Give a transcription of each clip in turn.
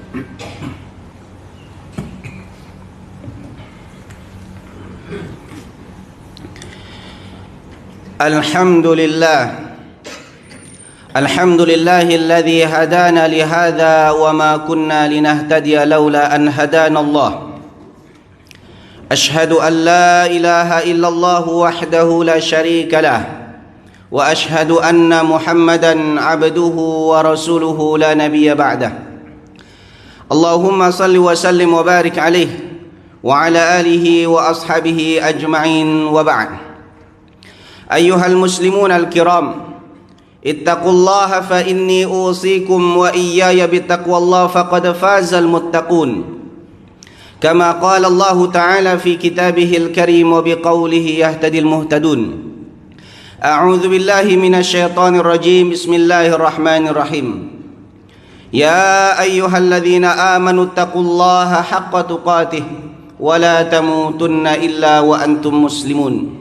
Alhamdulillahilladzi hadana lihadza wa ma kunna linahtadiya laula an hadana Allah. Ashhadu an la ilaha illallah wahdahu la syarika lah wa ashhadu anna Muhammadan abduhu wa rasuluhu la nabiyya ba'dah. Allahumma salli wa sallim wa barik alaihi wa ala alihi wa ashabihi ajma'in wa ba'd. Ayyuhal muslimun al-kiram, ittaqullaha fa inni usikum wa iyaya bittaqwallah faqad fazal muttaqun. Kama qala Allah Ta'ala fi kitabihil karim wa biqawlihi yahtadil muhtadun. A'udzu billahi minasy syaithanir rajim. Bismillahirrahmanirrahim. Ya ayyuhalladzina amanu ittaqullaha haqqa tuqatih wa la tamutunna illa wa antum muslimun.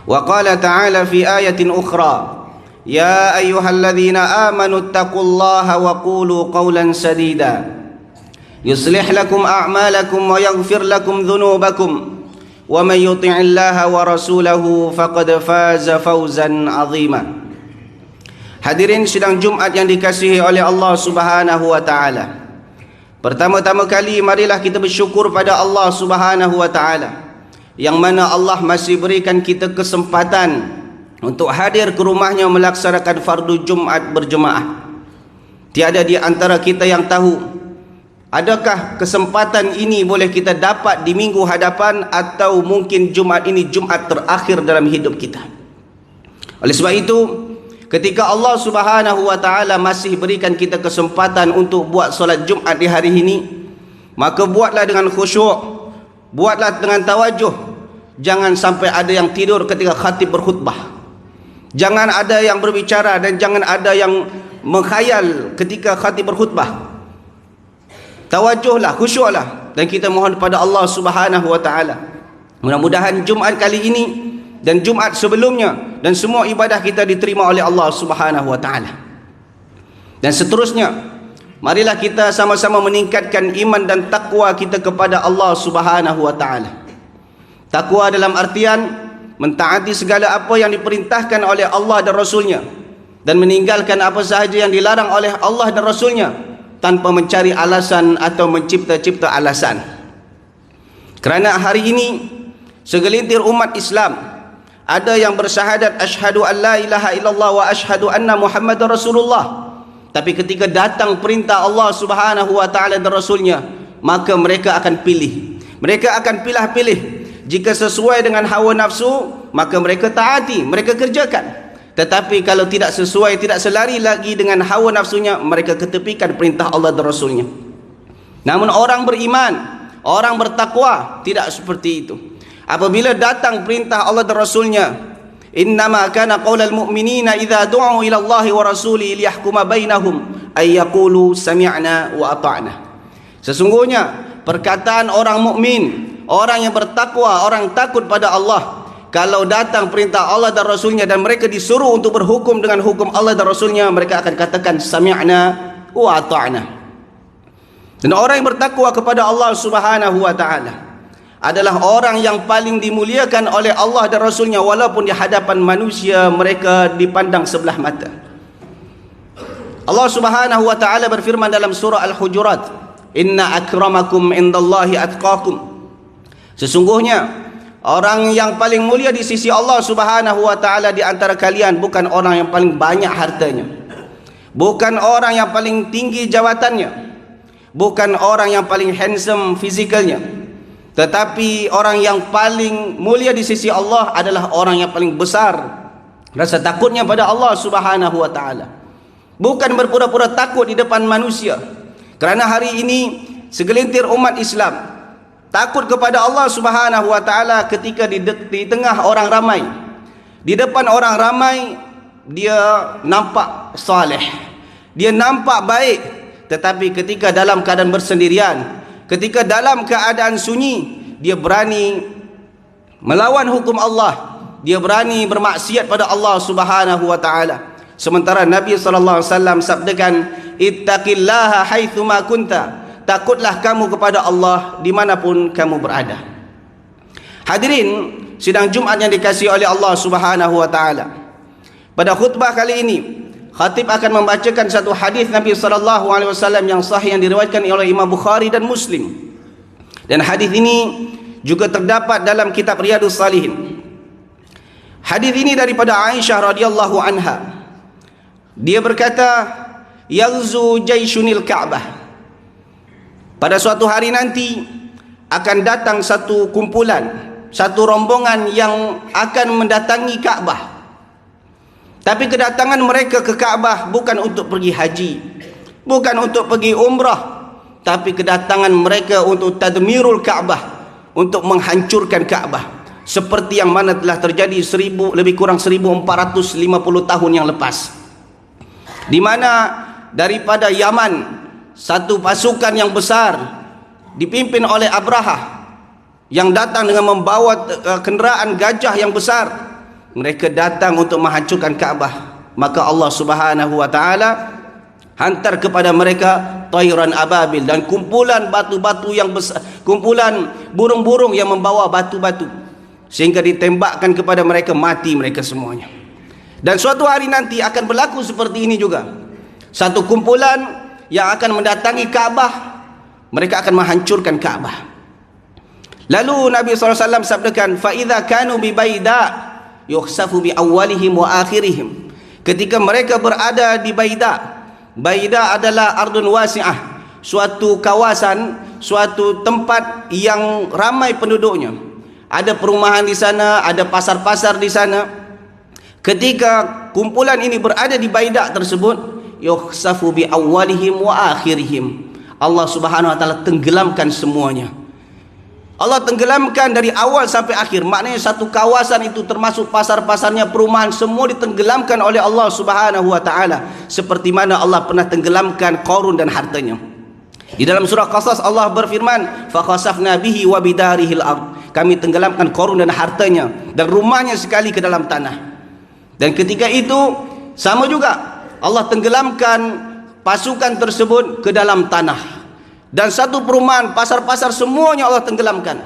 Wa qala ta'ala fi ayatin ukhra, ya ayyuhalladzina amanu ittaqullaha wa qulu qawlan sadida yuslih lakum a'malakum wa yaghfir lakum dhunubakum wa man yuti'illaha wa rasulahu faqad faza fawzan 'azima. Hadirin sidang Jumat yang dikasihi oleh Allah Subhanahu wa taala. Pertama-tama kali marilah kita bersyukur pada Allah Subhanahu wa taala yang mana Allah masih berikan kita kesempatan untuk hadir ke rumahnya melaksanakan fardu Jumat berjemaah. Tiada di antara kita yang tahu adakah kesempatan ini boleh kita dapat di minggu hadapan atau mungkin Jumat ini Jumat terakhir dalam hidup kita. Oleh sebab itu, ketika Allah Subhanahu wa taala masih berikan kita kesempatan untuk buat solat Jumat di hari ini, maka buatlah dengan khusyuk, buatlah dengan tawajuh. Jangan sampai ada yang tidur ketika khatib berkhutbah. Jangan ada yang berbicara dan jangan ada yang menghayal ketika khatib berkhutbah. Tawajuhlah, khusyuklah, dan kita mohon kepada Allah Subhanahu wa taala. Mudah-mudahan Jumat kali ini dan Jumat sebelumnya dan semua ibadah kita diterima oleh Allah Subhanahu wa taala. Dan seterusnya, marilah kita sama-sama meningkatkan iman dan takwa kita kepada Allah Subhanahu wa taala. Takwa dalam artian mentaati segala apa yang diperintahkan oleh Allah dan Rasulnya, dan meninggalkan apa sahaja yang dilarang oleh Allah dan Rasulnya tanpa mencari alasan atau mencipta-cipta alasan. Kerana hari ini segelintir umat Islam ada yang bersyahadat asyhadu an la ilaha illallah wa asyhadu anna Muhammadar Rasulullah, tapi ketika datang perintah Allah Subhanahu wa taala dan Rasulnya, maka mereka akan pilih. Mereka akan pilih-pilih. Jika sesuai dengan hawa nafsu, maka mereka taati, mereka kerjakan. Tetapi kalau tidak sesuai, tidak selari lagi dengan hawa nafsunya, mereka ketepikan perintah Allah dan Rasulnya. Namun orang beriman, orang bertakwa tidak seperti itu. Apabila datang perintah Allah dan Rasulnya, innama kana qaulal mu'minina idza du'u ila Allah wa rasulihi liyahkuma bainahum ay yaqulu sami'na wa ata'na. Sesungguhnya perkataan orang mukmin, orang yang bertakwa, orang takut pada Allah, kalau datang perintah Allah dan Rasulnya dan mereka disuruh untuk berhukum dengan hukum Allah dan Rasulnya, mereka akan katakan sami'na wa ata'na. Dan orang yang bertakwa kepada Allah Subhanahu wa ta'ala adalah orang yang paling dimuliakan oleh Allah dan Rasulnya, walaupun di hadapan manusia mereka dipandang sebelah mata. Allah Subhanahu wa ta'ala berfirman dalam surah Al-Hujurat, inna akramakum indallahi atqakum. Sesungguhnya orang yang paling mulia di sisi Allah Subhanahu wa taala di antara kalian bukan orang yang paling banyak hartanya, bukan orang yang paling tinggi jabatannya, bukan orang yang paling handsome fizikalnya, tetapi orang yang paling mulia di sisi Allah adalah orang yang paling besar rasa takutnya pada Allah Subhanahu wa taala. Bukan berpura-pura takut di depan manusia. Kerana hari ini segelintir umat Islam takut kepada Allah Subhanahu wa taala ketika di tengah orang ramai. Di depan orang ramai dia nampak saleh, dia nampak baik, tetapi ketika dalam keadaan bersendirian, ketika dalam keadaan sunyi, dia berani melawan hukum Allah, dia berani bermaksiat pada Allah Subhanahu wa taala. Sementara Nabi sallallahu alaihi wasallam sabdakan, ittaqillaha haitsuma kunta, takutlah kamu kepada Allah dimanapun kamu berada. Hadirin sidang Jumaat yang dikasihi oleh Allah Subhanahu wa taala, pada khutbah kali ini khatib akan membacakan satu hadis Nabi sallallahu alaihi wasallam yang sahih yang diriwayatkan oleh Imam Bukhari dan Muslim. Dan hadis ini juga terdapat dalam kitab Riyadhus Shalihin. Hadis ini daripada Aisyah radhiyallahu anha. Dia berkata, "Yaghzu jayshunil Ka'bah." Pada suatu hari nanti akan datang satu kumpulan, satu rombongan yang akan mendatangi Ka'bah. Tapi kedatangan mereka ke Ka'bah bukan untuk pergi haji, bukan untuk pergi umrah, tapi kedatangan mereka untuk tadmirul Ka'bah, untuk menghancurkan Ka'bah, seperti yang mana telah terjadi lebih kurang 1450 tahun yang lepas, di mana daripada Yaman satu pasukan yang besar dipimpin oleh Abraha yang datang dengan membawa kenderaan gajah yang besar. Mereka datang untuk menghancurkan Ka'bah. Maka Allah Subhanahu wa taala hantar kepada mereka tayran ababil, dan kumpulan batu-batu yang besar, kumpulan burung-burung yang membawa batu-batu, sehingga ditembakkan kepada mereka, mati mereka semuanya. Dan suatu hari nanti akan berlaku seperti ini juga. Satu kumpulan yang akan mendatangi Ka'bah, mereka akan menghancurkan Ka'bah. Lalu Nabi SAW sabdakan, fa idza kanu bi baida yukhsafu bi awwalihim wa akhirihim. Ketika mereka berada di Baida, Baida adalah ardun wasi'ah, suatu kawasan, suatu tempat yang ramai penduduknya. Ada perumahan di sana, ada pasar-pasar di sana. Ketika kumpulan ini berada di Baida tersebut, yukhsafu bi awwalihim wa akhirihim, Allah Subhanahu wa taala tenggelamkan semuanya. Allah tenggelamkan dari awal sampai akhir. Maknanya satu kawasan itu termasuk pasar-pasarnya, perumahan, semua ditenggelamkan oleh Allah Subhanahu wa taala, seperti mana Allah pernah tenggelamkan Qarun dan hartanya. Di dalam surah Qasas Allah berfirman, fa khasafna bihi wa bidarihil ard, kami tenggelamkan Qarun dan hartanya dan rumahnya sekali ke dalam tanah. Dan ketika itu sama juga Allah tenggelamkan pasukan tersebut ke dalam tanah. Dan satu perumahan, pasar-pasar, semuanya Allah tenggelamkan.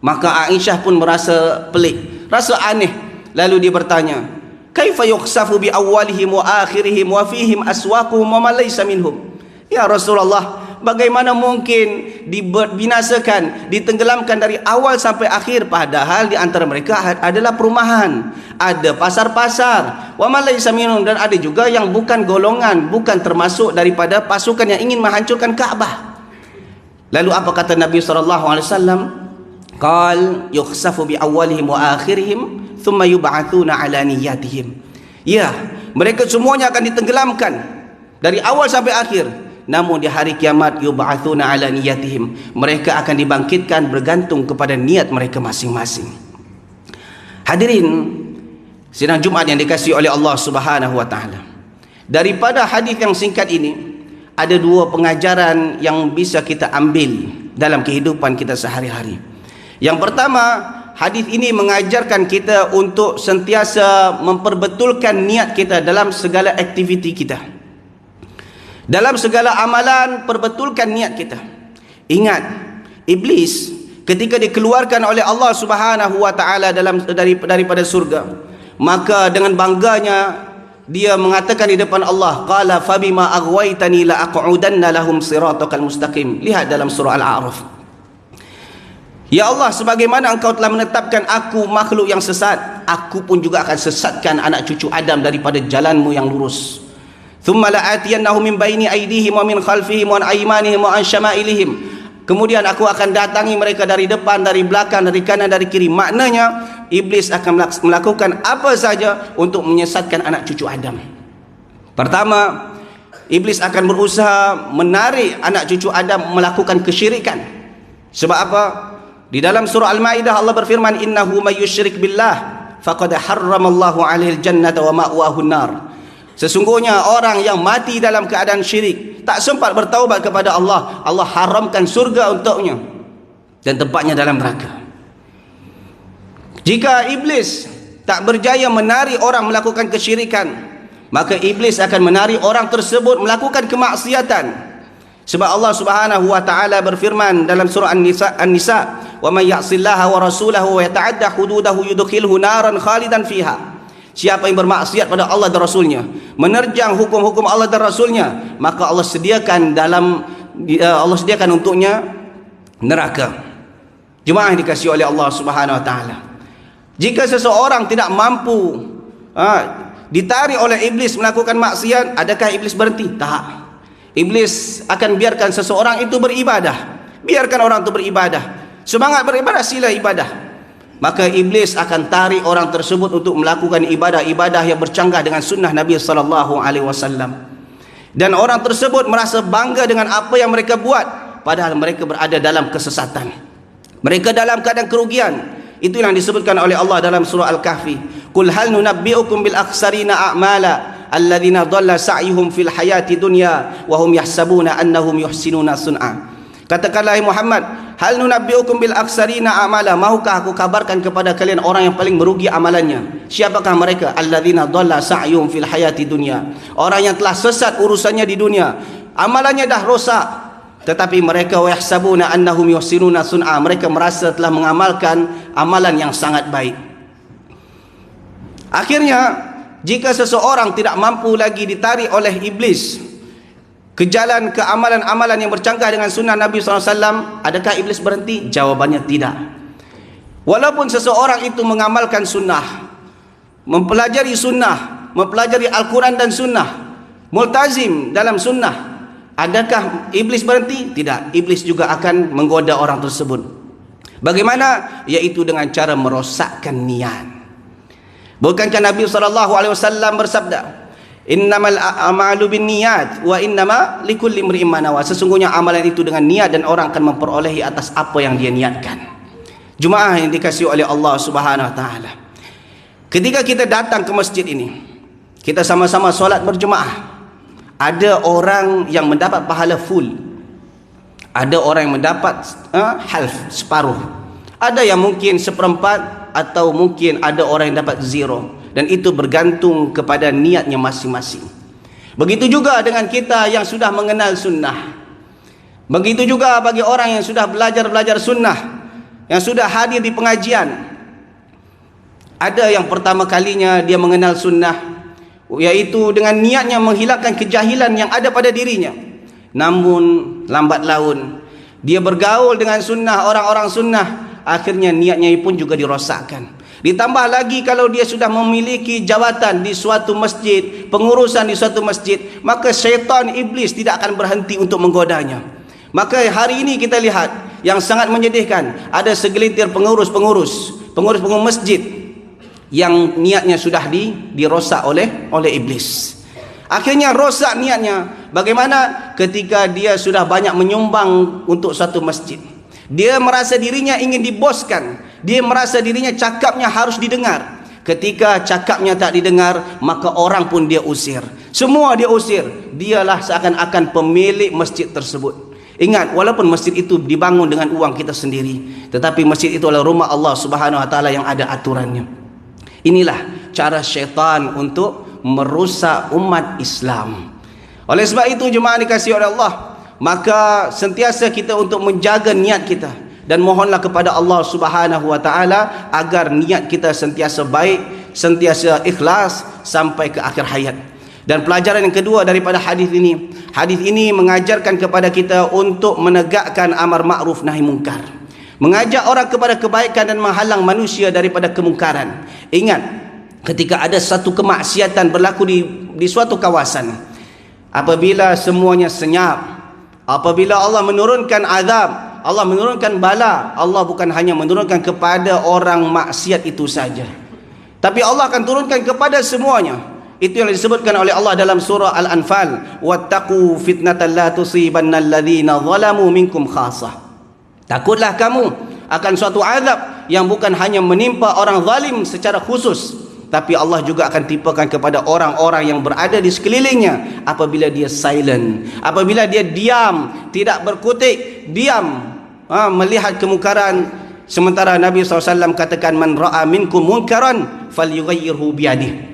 Maka Aisyah pun merasa pelik, rasa aneh. Lalu dia bertanya, kaifa yukhsafu bi awwalihim wa akhirihim wa fihim aswaquhum wa ma laysa minhum? Ya Rasulullah, bagaimana mungkin dibinasakan, ditenggelamkan dari awal sampai akhir, padahal di antara mereka adalah perumahan, ada pasar-pasar, wa ma laysa minhum, dan ada juga yang bukan golongan, bukan termasuk daripada pasukan yang ingin menghancurkan Ka'bah. Lalu apa kata Nabi SAW? Qal yukhsafu bi awwalihim wa akhirihim thumma yub'atsuna ala niyyatihim. Ya, mereka semuanya akan ditenggelamkan dari awal sampai akhir. Namun di hari kiamat yub'atsuna ala niyyatihim, mereka akan dibangkitkan bergantung kepada niat mereka masing-masing. Hadirin sidang Jumat yang dikasihi oleh Allah Subhanahu wa taala, daripada hadis yang singkat ini ada dua pengajaran yang bisa kita ambil dalam kehidupan kita sehari-hari. Yang pertama, hadis ini mengajarkan kita untuk sentiasa memperbetulkan niat kita dalam segala aktiviti kita. Dalam segala amalan, perbetulkan niat kita. Ingat, iblis ketika dikeluarkan oleh Allah Subhanahu wa taala daripada surga, maka dengan bangganya dia mengatakan di depan Allah, qala fabima aghwaytani la aq'udanna lahum siratakal mustaqim. Lihat dalam surah Al-A'raf. Ya Allah, sebagaimana engkau telah menetapkan aku makhluk yang sesat, aku pun juga akan sesatkan anak cucu Adam daripada jalanmu yang lurus. Thumma la'atiyannahum min baini aydihim wa min khalfihim wa an aymanihim wa an syama'ilihim. Kemudian aku akan datangi mereka dari depan, dari belakang, dari kanan, dari kiri. Maknanya iblis akan melakukan apa saja untuk menyesatkan anak cucu Adam. Pertama, iblis akan berusaha menarik anak cucu Adam melakukan kesyirikan. Sebab apa? Di dalam surah Al-Maidah Allah berfirman, innahu may yusyrik billah faqad harramallahu 'alaihil jannata wa ma'wahu an-nar. Sesungguhnya orang yang mati dalam keadaan syirik, tak sempat bertaubat kepada Allah, Allah haramkan surga untuknya dan tempatnya dalam neraka. Jika iblis tak berjaya menarik orang melakukan kesyirikan, maka iblis akan menarik orang tersebut melakukan kemaksiatan. Sebab Allah Subhanahu wa taala berfirman dalam surah An-Nisa, "Wa may ya'sillaha wa rasulahu wa yata'adda hududahu yudkhilhu naran khalidan fiha." Siapa yang bermaksiat pada Allah dan Rasulnya, menerjang hukum-hukum Allah dan Rasulnya, maka Allah sediakan untuknya neraka. Jemaah yang dikasihi oleh Allah Subhanahu wa taala. Jika seseorang tidak mampu ditarik oleh iblis melakukan maksiat, adakah iblis berhenti? Tak. Iblis akan biarkan seseorang itu beribadah. Biarkan orang itu beribadah. Semangat beribadah, sila ibadah. Maka iblis akan tarik orang tersebut untuk melakukan ibadah-ibadah yang bercanggah dengan sunnah Nabi SAW. Dan orang tersebut merasa bangga dengan apa yang mereka buat, padahal mereka berada dalam kesesatan. Mereka dalam keadaan kerugian. Itu yang disebutkan oleh Allah dalam surah Al-Kahfi. Qul hal nunabbi'ukum bil akhsarina a'mala alladzina dhalla sa'yuhum fil hayati dunya wa hum yahsabuna annahum yuhsinuna sun'a. Katakanlah Muhammad, hal nunabbi'ukum bil akhsarina a'mala, maukah aku kabarkan kepada kalian orang yang paling merugi amalannya? Siapakah mereka? Alladzina dhalla sa'yuhum fil hayati dunya, orang yang telah sesat urusannya di dunia, amalannya dah rosak, tetapi mereka yahsabuna annahum yuhsinuna sun'a, mereka merasa telah mengamalkan amalan yang sangat baik. Akhirnya, jika seseorang tidak mampu lagi ditarik oleh iblis ke jalan ke amalan-amalan yang bercanggah dengan sunnah Nabi SAW, adakah iblis berhenti? Jawabannya tidak. Walaupun seseorang itu mengamalkan sunnah, mempelajari sunnah, mempelajari Al-Quran dan sunnah, multazim dalam sunnah, adakah iblis berhenti? Tidak. Iblis juga akan menggoda orang tersebut. Bagaimana? Yaitu dengan cara merosakkan niat. Bukankah Nabi SAW bersabda, innamal a'malu binniyat wa innama likulli imri'in ma nawa, sesungguhnya amalan itu dengan niat dan orang akan memperolehi atas apa yang dia niatkan. Jemaah yang dikasihi oleh Allah Subhanahu wa taala, ketika kita datang ke masjid ini, kita sama-sama solat berjemaah, ada orang yang mendapat pahala full, ada orang yang mendapat half, separuh, ada yang mungkin seperempat, atau mungkin ada orang yang dapat zero. Dan itu bergantung kepada niatnya masing-masing. Begitu juga dengan kita yang sudah mengenal sunnah. Begitu juga bagi orang yang sudah belajar sunnah, yang sudah hadir di pengajian. Ada yang pertama kalinya dia mengenal sunnah, yaitu dengan niatnya menghilangkan kejahilan yang ada pada dirinya. Namun lambat laun dia bergaul dengan sunnah, orang-orang sunnah, akhirnya niatnya pun juga dirosakkan. Ditambah lagi kalau dia sudah memiliki jawatan di suatu masjid, pengurusan di suatu masjid, maka syaitan iblis tidak akan berhenti untuk menggodanya. Maka hari ini kita lihat yang sangat menyedihkan, ada segelintir pengurus masjid yang niatnya sudah dirosak oleh iblis. Akhirnya rosak niatnya. Bagaimana? Ketika dia sudah banyak menyumbang untuk suatu masjid, dia merasa dirinya ingin diboskan. Dia merasa dirinya cakapnya harus didengar. Ketika cakapnya tak didengar, maka orang pun dia usir. Semua dia usir. Dialah seakan-akan pemilik masjid tersebut. Ingat, walaupun masjid itu dibangun dengan uang kita sendiri, tetapi masjid itu adalah rumah Allah Subhanahu wa taala yang ada aturannya. Inilah cara syaitan untuk merusak umat Islam. Oleh sebab itu, jemaah dikasihi oleh Allah, maka sentiasa kita untuk menjaga niat kita, dan mohonlah kepada Allah Subhanahu wa taala agar niat kita sentiasa baik, sentiasa ikhlas sampai ke akhir hayat. Dan pelajaran yang kedua daripada hadis ini mengajarkan kepada kita untuk menegakkan amar ma'ruf nahi munkar, mengajak orang kepada kebaikan dan menghalang manusia daripada kemungkaran. Ingat, ketika ada satu kemaksiatan berlaku di suatu kawasan, apabila semuanya senyap, apabila Allah menurunkan azab, Allah menurunkan bala, Allah bukan hanya menurunkan kepada orang maksiat itu saja, tapi Allah akan turunkan kepada semuanya. Itu yang disebutkan oleh Allah dalam surah Al-Anfal, wattaqu fitnatan la tusibanna alladhina zalamu minkum khassah. Takutlah kamu akan suatu azab yang bukan hanya menimpa orang zalim secara khusus, tapi Allah juga akan timpakan kepada orang-orang yang berada di sekelilingnya apabila dia silent, apabila dia diam, tidak berkutik, diam melihat kemungkaran. Sementara Nabi SAW katakan, man ra'a minkum munkaran falyughayyirhu biyadihi.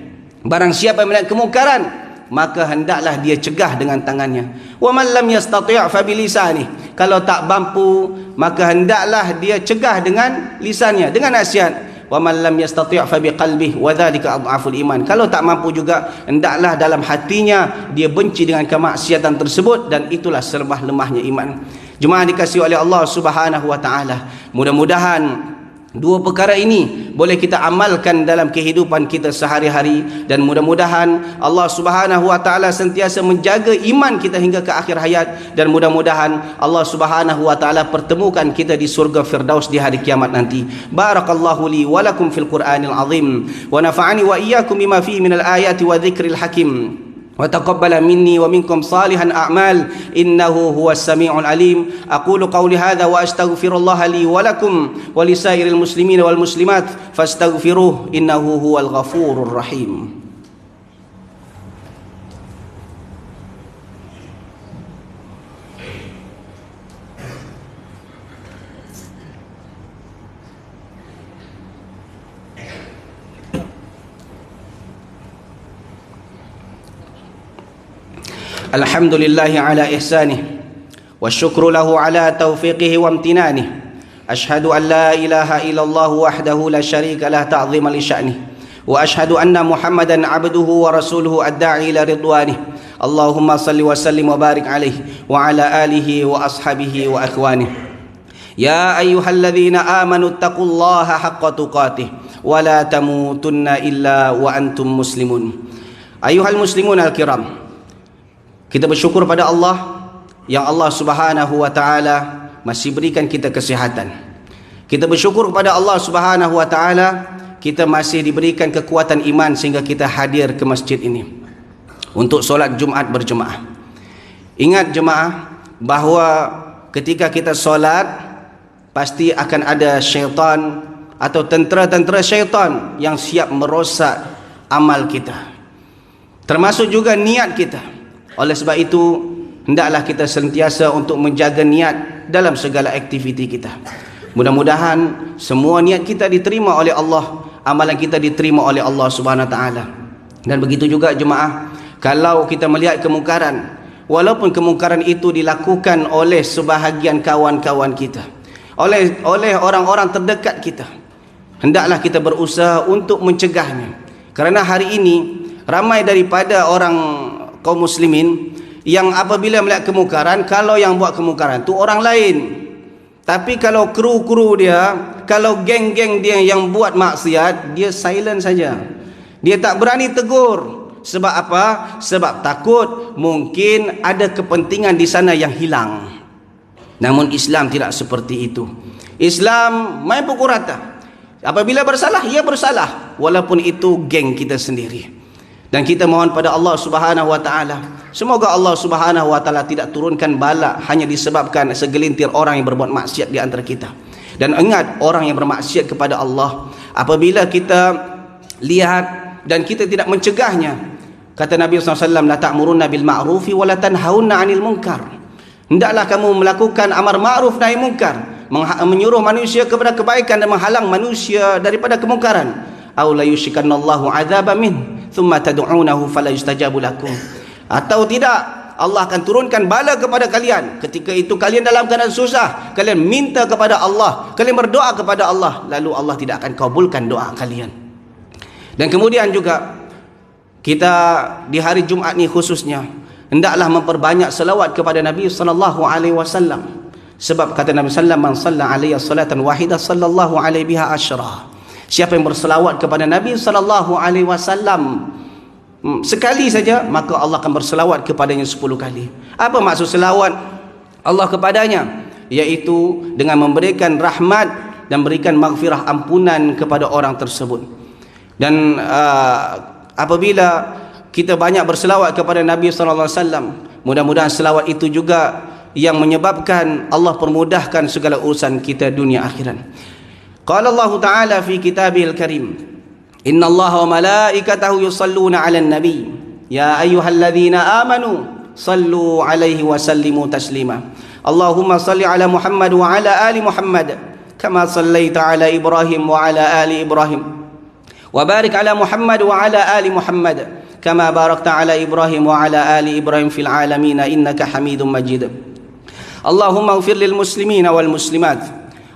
Barang siapa yang melihat kemungkaran, maka hendaklah dia cegah dengan tangannya. Wa man lam yastati' fa bilisanihi. Kalau tak mampu, maka hendaklah dia cegah dengan lisannya, dengan nasihat. Wa man lam yastati' fa biqalbihi wa dzalika adhaful iman. Kalau tak mampu juga, hendaklah dalam hatinya dia benci dengan kemaksiatan tersebut, dan itulah selemah-lemahnya iman. Jemaah dikasihi oleh Allah Subhanahu wa taala, mudah-mudahan dua perkara ini boleh kita amalkan dalam kehidupan kita sehari-hari, dan mudah-mudahan Allah Subhanahu wa taala sentiasa menjaga iman kita hingga ke akhir hayat, dan mudah-mudahan Allah Subhanahu wa taala pertemukan kita di surga Firdaus di hari kiamat nanti. Barakallahu li wa lakum fil Qur'anil azim, wa nafa'ani wa iyyakum bima fihi minal ayati wa dzikril hakim. وتقبل مني ومنكم صالح الأعمال إنه هو السميع العليم. أقول قولي هذا وأستغفر الله لي ولكم ولسائر المسلمين والمسلمات فاستغفروه إنه هو الغفور الرحيم. Alhamdulillahi ala ihsanih, wa syukru lahu ala taufiqihi wa amtinanih. Ashhadu an la ilaha illallah wahdahu la syarika lah ta'zima li sya'nih, wa ashhadu anna Muhammadan abduhu wa rasuluhu ad-da'i ila ridwanih. Allahumma salli wa sallim wa barik alaihi wa ala alihi wa ashabihi wa akhwanih. Ya ayyuhalladzina amanu taqullaha haqqa tuqatih wa la tamutunna illa wa antum muslimun. Ayuhal muslimun al-kiram, kita bersyukur pada Allah yang Allah Subhanahu wa taala masih berikan kita kesihatan. Kita bersyukur kepada Allah Subhanahu wa taala kita masih diberikan kekuatan iman sehingga kita hadir ke masjid ini untuk solat Jumaat berjemaah. Ingat jemaah bahawa ketika kita solat pasti akan ada syaitan atau tentera-tentera syaitan yang siap merosak amal kita, termasuk juga niat kita. Oleh sebab itu, hendaklah kita sentiasa untuk menjaga niat dalam segala aktiviti kita. Mudah-mudahan semua niat kita diterima oleh Allah, amalan kita diterima oleh Allah Subhanahu wa taala. Dan begitu juga jemaah, kalau kita melihat kemungkaran, walaupun kemungkaran itu dilakukan oleh sebahagian kawan-kawan kita, oleh orang-orang terdekat kita, hendaklah kita berusaha untuk mencegahnya. Kerana hari ini ramai daripada orang kaum muslimin yang apabila melihat kemungkaran, kalau yang buat kemungkaran tu orang lain, tapi kalau kru-kru dia, kalau geng-geng dia yang buat maksiat, dia silent saja, dia tak berani tegur. Sebab apa? Sebab takut mungkin ada kepentingan di sana yang hilang. Namun Islam tidak seperti itu. Islam main pukul rata. Apabila bersalah, ia bersalah, walaupun itu geng kita sendiri. Dan kita mohon pada Allah Subhanahu wa taala, semoga Allah Subhanahu wa taala tidak turunkan bala hanya disebabkan segelintir orang yang berbuat maksiat di antara kita. Dan ingat, orang yang bermaksiat kepada Allah, apabila kita lihat dan kita tidak mencegahnya, kata Nabi SAW, la ta'muruna bil ma'rufi wa la tanhauna 'anil munkar. Hendaklah kamu melakukan amar ma'ruf nahi munkar, menyuruh manusia kepada kebaikan dan menghalang manusia daripada kemungkaran. Aw la yushikanallahu 'adzaban min thumma tad'unahu fala yustajabu lakum. Atau tidak, Allah akan turunkan bala kepada kalian. Ketika itu kalian dalam keadaan susah, kalian minta kepada Allah, kalian berdoa kepada Allah, lalu Allah tidak akan kabulkan doa kalian. Dan kemudian juga kita di hari Jumaat ni khususnya hendaklah memperbanyak selawat kepada Nabi sallallahu alaihi wasallam. Sebab kata Nabi sallallahu alaihi wasallam, man shalla alayya salatan wahidah sallallahu alaihi biha asyra. Siapa yang berselawat kepada Nabi sallallahu alaihi wasallam sekali saja, maka Allah akan berselawat kepadanya 10 kali. Apa maksud selawat Allah kepadanya? Yaitu dengan memberikan rahmat dan berikan maghfirah, ampunan kepada orang tersebut. Dan apabila kita banyak berselawat kepada Nabi sallallahu alaihi wasallam, mudah-mudahan selawat itu juga yang menyebabkan Allah permudahkan segala urusan kita dunia akhirat. Qala Allah Ta'ala fi kitabihil karim, inna Allah wa malaikatahu yusalluna 'alan nabi ya ayyuhalladzina amanu sallu 'alaihi wa sallimu taslima. Allahumma salli 'ala Muhammad wa 'ala ali Muhammad kama sallaita 'ala Ibrahim wa 'ala ali Ibrahim وبارك على محمد وعلى آل محمد كما باركت على إبراهيم وعلى آل إبراهيم في العالمين إنك حميد مجيد. اللهم اغفر للمسلمين والمسلمات،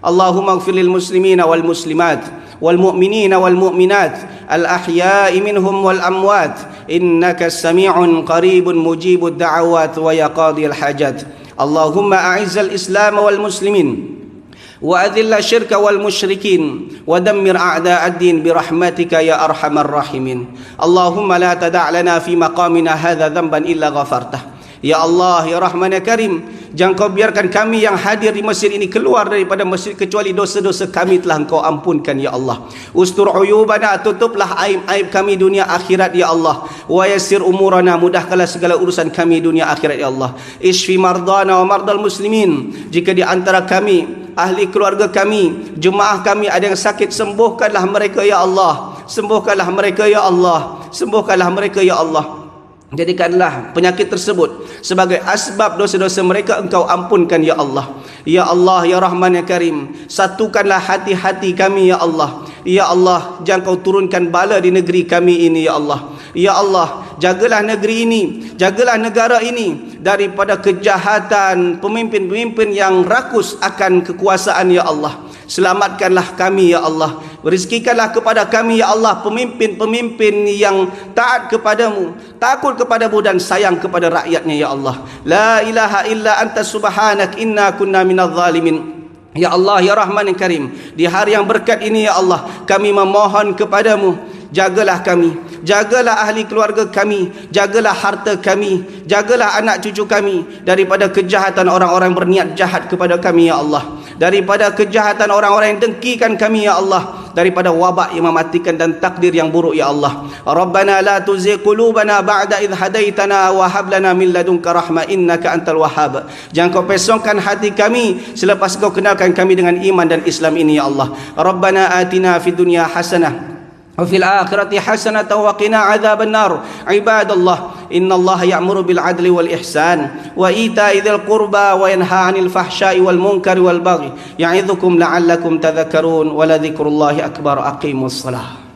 اللهم اغفر للمسلمين والمسلمات والمؤمنين والمؤمنات الأحياء منهم والأموات إنك سميع قريب مجيب الدعوات ويا قاضي الحاجات. اللهم أعز الإسلام والمسلمين وأذل الشرك والمشركين ودمر أعداء الدين برحمتك يا أرحم الراحمين. اللهم لا تدع لنا في مقامنا هذا ذنبا إلا غفرته. Ya Allah, Ya Rahman Ya Karim, jangan kau biarkan kami yang hadir di masjid ini keluar daripada masjid kecuali dosa-dosa kami telah engkau ampunkan, Ya Allah. Ustur uyubana, tutuplah aib-aib kami dunia akhirat, Ya Allah. Wa yassir umurana, mudahkanlah segala urusan kami dunia akhirat, Ya Allah. Ishfi mardana wa mardal muslimin, jika di antara kami, ahli keluarga kami, jemaah kami ada yang sakit, sembuhkanlah mereka, Ya Allah. Sembuhkanlah mereka, Ya Allah. Sembuhkanlah mereka, Ya Allah. Jadikanlah penyakit tersebut sebagai asbab dosa-dosa mereka engkau ampunkan, Ya Allah. Ya Allah, Ya Rahman Ya Karim, satukanlah hati-hati kami, Ya Allah. Ya Allah, jangan kau turunkan bala di negeri kami ini, Ya Allah. Ya Allah, jagalah negeri ini, jagalah negara ini daripada kejahatan pemimpin-pemimpin yang rakus akan kekuasaan, Ya Allah. Selamatkanlah kami, Ya Allah. Rizkikanlah kepada kami, Ya Allah, pemimpin-pemimpin yang taat kepadamu, takut kepadamu dan sayang kepada rakyatnya, Ya Allah. La ilaha illa anta subhanak inna kunna minadh zalimin. Ya Allah, Ya Rahman Ya Karim, di hari yang berkat ini, Ya Allah, kami memohon kepadamu, jagalah kami, jagalah ahli keluarga kami, jagalah harta kami, jagalah anak cucu kami daripada kejahatan orang-orang berniat jahat kepada kami, Ya Allah. Daripada kejahatan orang-orang yang dengkikan kami, Ya Allah. Daripada wabak yang mematikan dan takdir yang buruk, Ya Allah. Rabbana la tuzigh qulubana ba'da idh hadaitana wa hab lana min ladunka rahmah innaka antal wahhab. Jangan kau pesongkan hati kami selepas kau kenalkan kami dengan iman dan Islam ini, Ya Allah. Rabbana atina fid dunya hasanah وفي الآخرة حسنة وقنا عذاب النار. عباد الله، إن الله يأمر بالعدل والإحسان وإيتاء ذي القربى وينهى عن الفحشاء والمنكر والبغي يعظكم لعلكم تذكرون ولذكر الله أكبر. أقيموا الصلاة.